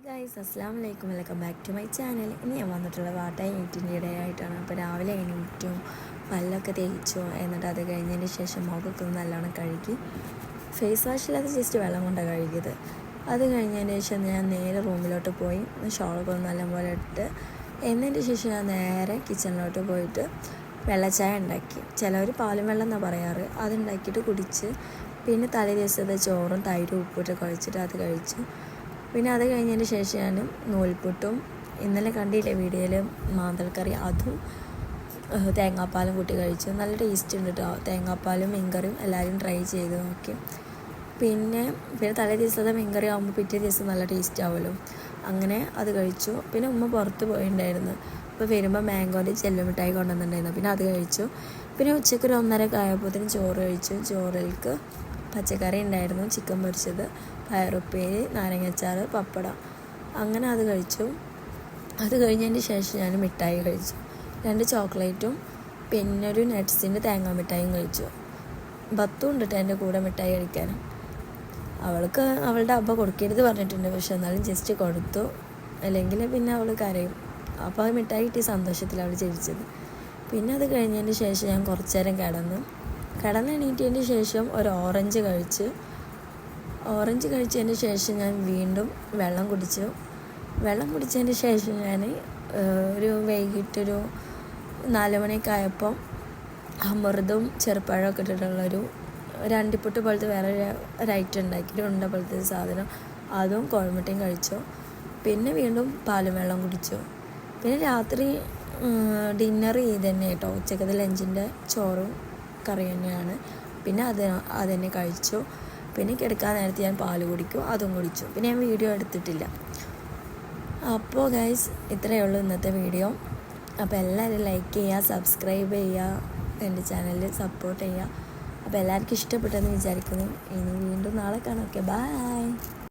Guys, അസ്സാം വലൈക്കും, welcome back to my channel. ഇനി ഞാൻ വന്നിട്ടുള്ള വാട്ടായി എണീറ്റിൻ്റെ ഇടയായിട്ടാണ്. അപ്പോൾ രാവിലെ എണീറ്റും പല്ലൊക്കെ തേച്ചു, എന്നിട്ട് അത് കഴിഞ്ഞതിന് ശേഷം മുഖമൊക്കെ ഒന്ന് നല്ലോണം കഴുകി. ഫേസ് വാഷില്ലാതെ ജസ്റ്റ് വെള്ളം കൊണ്ടാണ് കഴുകിയത്. അത് കഴിഞ്ഞതിന് ശേഷം ഞാൻ നേരെ റൂമിലോട്ട് പോയി ഷോളൊക്കെ ഒന്ന് നല്ലപോലെ ഇട്ട്, എന്നതിന് ശേഷം ഞാൻ നേരെ കിച്ചണിലോട്ട് പോയിട്ട് വെള്ളച്ചായ ഉണ്ടാക്കി. ചിലവർ പാലും വെള്ളം എന്നാണ് പറയാറ്. അതുണ്ടാക്കിയിട്ട് കുടിച്ച്, പിന്നെ തലേ ദിവസത്തെ ചോറും തൈരും ഉപ്പിട്ട് കുഴച്ചിട്ട് അത് കഴിച്ചു. പിന്നെ അത് കഴിഞ്ഞതിന് ശേഷം ഞാൻ നൂൽപുട്ടും ഇന്നലെ കണ്ടില്ലേ വീഡിയോയിൽ മാന്തൽക്കറി, അതും തേങ്ങാപ്പാലും കൂട്ടി കഴിച്ചു. നല്ല ടേസ്റ്റ് ഉണ്ട് കേട്ടോ. തേങ്ങാപ്പാലും മീൻകറിയും എല്ലാവരും ട്രൈ ചെയ്ത് നോക്കി. പിന്നെ തലേ ദിവസത്തെ മീൻകറി ആകുമ്പോൾ പിറ്റേ ദിവസം നല്ല ടേസ്റ്റ് ആവുമല്ലോ, അങ്ങനെ അത് കഴിച്ചു. പിന്നെ ഉമ്മ പുറത്ത് പോയിട്ടുണ്ടായിരുന്നു. അപ്പോൾ വരുമ്പോൾ മാംഗോൻ്റെ ചെല്ലുമിഠായി കൊണ്ടുവന്നിട്ടുണ്ടായിരുന്നു. പിന്നെ അത് കഴിച്ചു. പിന്നെ ഉച്ചയ്ക്ക് ഒരു 1:30 ആയപ്പോഴത്തേനും ചോറ് കഴിച്ചു. ചോറിലേക്ക് പച്ചക്കറി ഉണ്ടായിരുന്നു, ചിക്കൻ പൊരിച്ചത്, പയറുപ്പേരി, നാരങ്ങാച്ചാർ, പപ്പടം, അങ്ങനെ അത് കഴിച്ചു. അത് കഴിഞ്ഞതിന് ശേഷം ഞാൻ മിഠായി കഴിച്ചു. 2 ചോക്ലേറ്റും പിന്നെ ഒരു നട്ട്സിൻ്റെ തേങ്ങാ മിഠായിയും കഴിച്ചു. ബത്തും ഉണ്ടിട്ട് എൻ്റെ കൂടെ മിഠായി കഴിക്കാൻ. അവൾക്ക് അവളുടെ അബ്ബ കൊടുക്കരുത് പറഞ്ഞിട്ടുണ്ട്, പക്ഷെ എന്നാലും ജസ്റ്റ് കൊടുത്തു, അല്ലെങ്കിൽ പിന്നെ അവൾ കരയും. അപ്പോൾ അത് മിഠായി കിട്ടിയ സന്തോഷത്തിൽ അവൾ ചിരിച്ചത്. പിന്നെ അത് കഴിഞ്ഞതിന് ശേഷം ഞാൻ കുറച്ച് നേരം കിടന്നെണീറ്റതിന് ശേഷം ഒരു ഓറഞ്ച് കഴിച്ചതിന് ശേഷം ഞാൻ വീണ്ടും വെള്ളം കുടിച്ചതിന് ശേഷം ഞാൻ ഒരു വൈകിട്ടൊരു 4 മണിയൊക്കെ ആയപ്പോൾ അമൃതും ചെറുപ്പഴമൊക്കെ ഇട്ടിട്ടുള്ളൊരു അണ്ടിപ്പുട്ട് പോലത്തെ വേറെ ഒരു ഐറ്റം ഉണ്ടാക്കി, ഒരു ഉണ്ട പോലത്തെ സാധനം, അതും കോഴിമുട്ടയും കഴിച്ചു. പിന്നെ വീണ്ടും പാലും വെള്ളം കുടിച്ചു. പിന്നെ രാത്രി ഡിന്നർ ചെയ്ത് തന്നെ കേട്ടോ. ഉച്ചക്കത്തെ ലഞ്ചിൻ്റെ ചോറും കറി തന്നെയാണ്. പിന്നെ അത് തന്നെ കഴിച്ചു. പിന്നെ കിടക്കാൻ നേരത്തെ ഞാൻ പാൽ കുടിക്കും, അതും കുടിച്ചു. പിന്നെ ഞാൻ വീഡിയോ എടുത്തിട്ടില്ല. അപ്പോൾ ഗൈസ്, ഇത്രയേ ഉള്ളൂ ഇന്നത്തെ വീഡിയോ. അപ്പോൾ എല്ലാവരും ലൈക്ക് ചെയ്യുക, സബ്സ്ക്രൈബ് ചെയ്യുക, എൻ്റെ ചാനലിൽ സപ്പോർട്ട് ചെയ്യുക. അപ്പോൾ എല്ലാവർക്കും ഇഷ്ടപ്പെട്ടെന്ന് വിചാരിക്കുന്നു. ഇനി വീണ്ടും നാളെ കാണാം. Okay, by.